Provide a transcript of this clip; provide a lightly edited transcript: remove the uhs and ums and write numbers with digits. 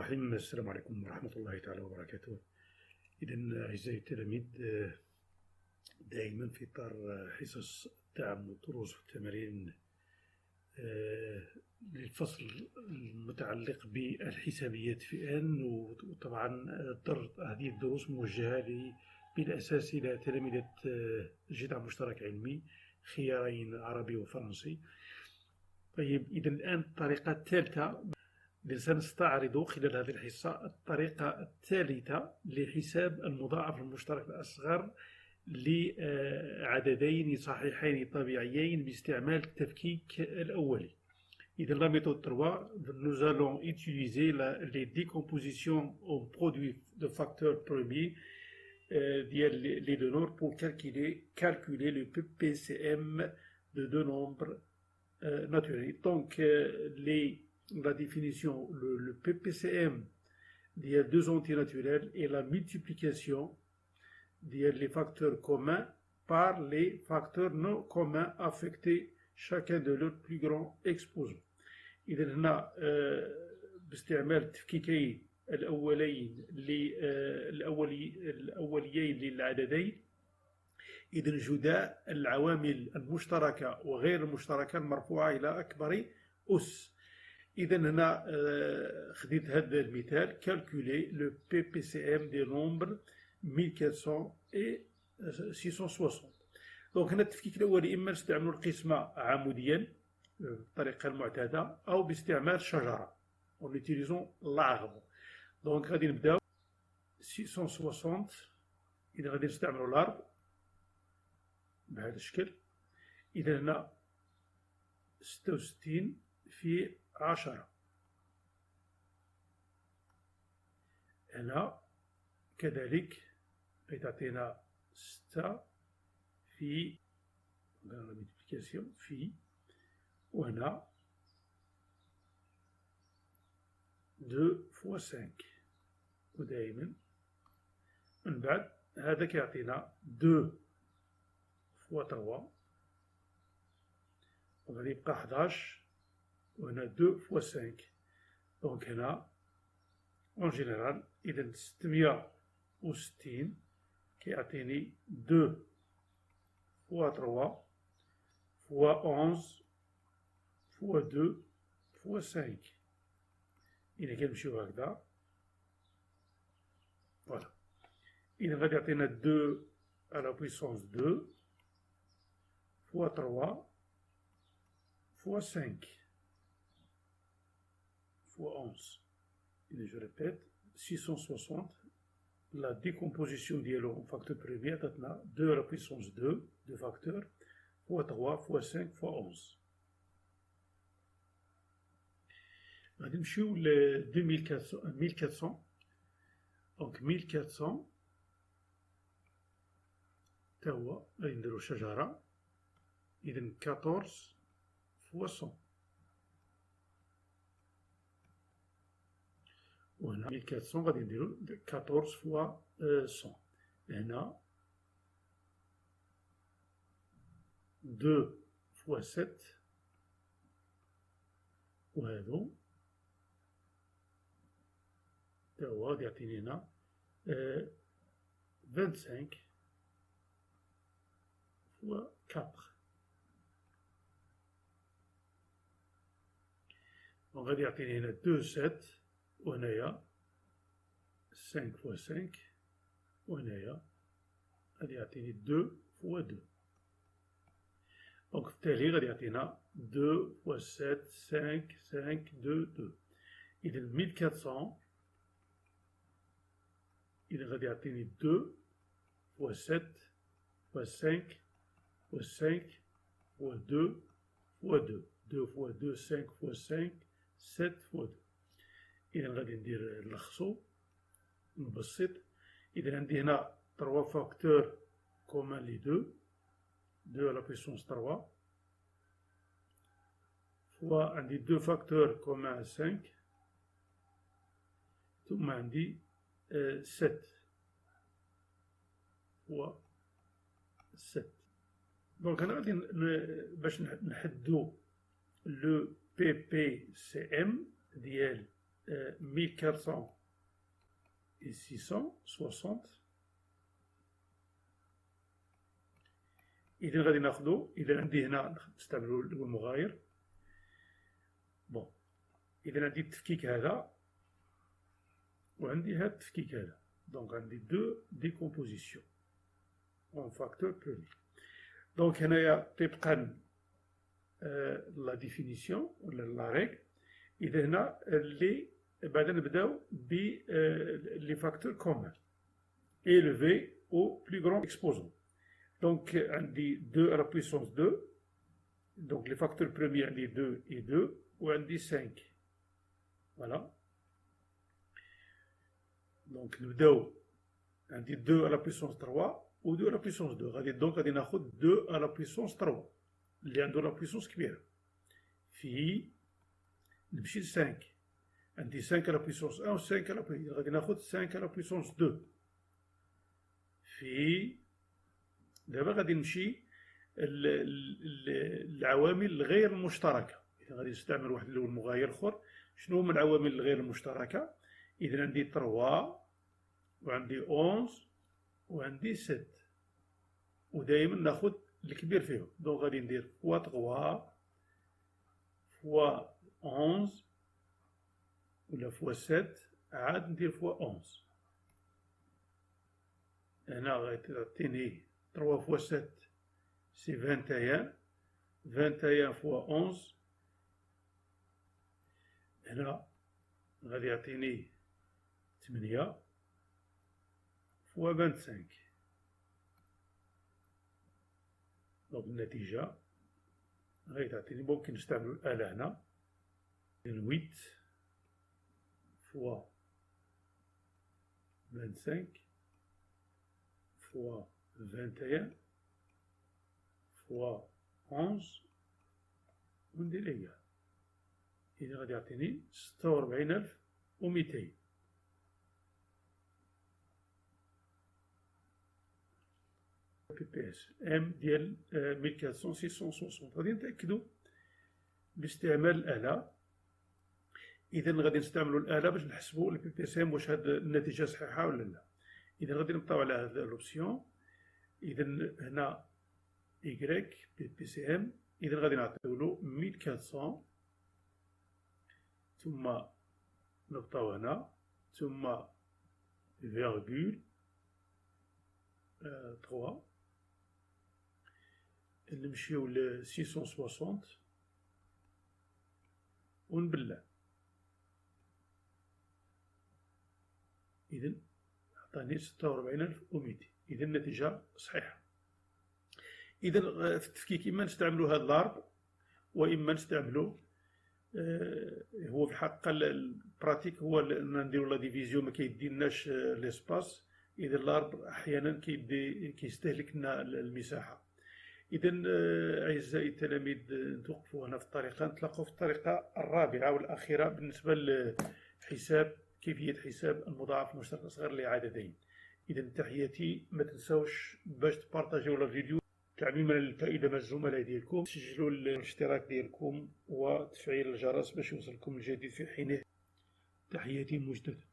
الرحيم. السلام عليكم ورحمة الله تعالى وبركاته. إذن أعزائي التلاميذ، دائما في إطار حصص الدعم والدروس والتمارين للفصل المتعلق بالحسابيات في آن، وطبعا هذه الدروس موجهة بالأساس إلى تلاميذ جدع مشترك علمي خيارين عربي وفرنسي. طيب، إذا الآن الطريقة الثالثة سنستعرض خلال هذه الحصة الطريقة الثالثة لحساب المضاعف المشترك الأصغر لعددين صحيحين طبيعيين باستعمال التفكيك الأولي. إذا la méthode 3, nous allons utiliser les décompositions en produits de facteurs premiers les deux nombres pour calculer le PPCM de deux nombres naturels. Donc, la définition, le PPCM des deux entiers naturels est la multiplication des facteurs communs par les facteurs non communs affectés chacun de leurs plus grands exposants. إذا هنا باستعمال التفكيكين الأوليين للعددين، إذا جداء العوامل المشتركة وغير المشتركة المرفوعة إلى أكبر أس. إذا هنا خديت هذا المثال calculer le PPCM des nombres 1400 et 660. دونك هنا التفكيك الأولي إما نستعمل القسمة عموديا بالطريقة المعتادة أو باستعمال شجرة en utilisant l'arbre. دونك غادي نبداو 660. إذا غادي نستعملوا الارب بهذا الشكل. إذا هنا 66 في 10. هنا كذلك غيتعطينا 6 في في، وهنا 2 فوا 5، ودائما من بعد هذا كيعطينا 2 فوا 3، وغادي يبقى 11، وهنا 2 فوا 5. دونك هنا اون جينيرال إذا 660 كيعطيني 2 فوا 3 فوا 11 فوا 2 فوا 5. إذا كنمشيو هكذا فوالا. إذا غادي يعطينا 2 على بويسونس 2 فوا 3 فوا 5 فوا 11. إذا جو ريبيت 660 la décomposition ديالو en facteur premier عطاتنا 2 على بويسونس 2 de facteur fois 3 fois 5 fois 11. غادي نمشيو ل 1400. دونك 1400 تا هو غادي نديرو شجرة. إذا 14 fois 100، وهنا 1400 غادي نديرو 14 fois 100. هنا 2 fois 7، وهذو تا هو غادي يعطيني هنا 25 fois 4. دونك غادي يعطيني هنا 2 7، وهنايا 5 fois 5، وهنايا غادي يعطيني 2 fois 2. دونك بالتالي غادي يعطينا 2 fois 7 5 5 2 2. إذا 1400 إذا غادي يعطيني 2 fois 7 fois 5 fois 5 fois 2 fois 2. 2 fois 2 5 fois 5 7 fois 2. إذا غادي ندير نلخصو نبسط. إذا عندي هنا 3 فاكتور كومان لي 2 à la puissance 3 fois عندي 2 فاكتور كومان 5، ثم عندي 7 fois 7. دونك هنا غادي باش نحدو لو بي بي سي ام ديال 1460. إذا غادي ناخدو، إذا عندي هنا نستعملو المغاير. بون، إذا عندي التفكيك هذا وعندي هاد التفكيك هذا، دونك عندي دو ديكومبوزيسيون اون فاكتور برومي. دونك هنايا طبقا لا ديفينيسيون ولا لا ريغل، إذا هنا اللي بعدا نبداو ب لي فاكتور كومان élevé au plus grand exposant. Donc عندي 2 à la puissance 2. Donc les facteurs premiers عندي 2 et 2 وعندي 5. Voilà. Donc نبداو عندي 2 à la puissance 3 و 2 à la puissance 2. غادي ناخد 2 à la puissance 3 اللي عنده لا puissance كبيرة. في نمشي ل 5. عندي 5 à la puissance 1 و 5 à la puissance. غادي ناخد 5 à la puissance 2. في دابا غادي نمشي العوامل الغير المشتركة. إذا غادي نستعمل واحد اللون مغاير آخر. شنو هما العوامل الغير المشتركة؟ إذا عندي 3 وعندي 11 وعندي 7، ودائما ناخد الكبير فيهم. دونك غادي ندير فوا 3 فوا 11 ولا فوا 7 عاد ندير فوا 11. هنا غتعطيني 3 فوا 7 سي 21. 21 فوا 11 هنا غادي يعطيني 8 فوا 25. دونك النتيجة غادي تعطيني، ممكن نستعملو الآلة هنا، 8 فوا 25 فوا 21 فوا 11 وندير إيكال. إذا غادي يعطيني 46200. بي بي اس ام ديال 1400 غادي نتأكدو باستعمال الآلة. إذا غادي نستعملو الآلة باش نحسبو البي بي اس ام واش هاد النتيجة صحيحة ولا لا. إذا غادي نبقاو على هاد لوبسيون. إذا هنا إيكغيك بي بي سي ام. إذا غادي نعطيولو 1400 ثم نبقاو هنا ثم فيرغول 3 نمشيو ل 660 ونبلع. إذا عطاني 46200. إذا النتيجة صحيحة. إذا في التفكيك إما نستعملو هاد الضرب وإما نستعملو هو في الحقيقة البراتيك هو نديرو لا ديفيزيون ما كيديلناش ليسباس. إذا الضرب أحيانا كيستهلك لنا المساحة. إذا أعزائي التلاميذ نتوقفوا هنا في الطريقة، نتلاقوا في الطريقة الرابعة والأخيرة بالنسبة لحساب كيفية حساب المضاعف المشترك الأصغر لعددين. إذا تحياتي، ما تنساوش باش تبارطاجيو الفيديو تعميما للفائدة مع الزملاء ديالكم، تسجلوا الاشتراك ديالكم وتفعيل الجرس باش يوصلكم الجديد في حينه. تحياتي مجددا.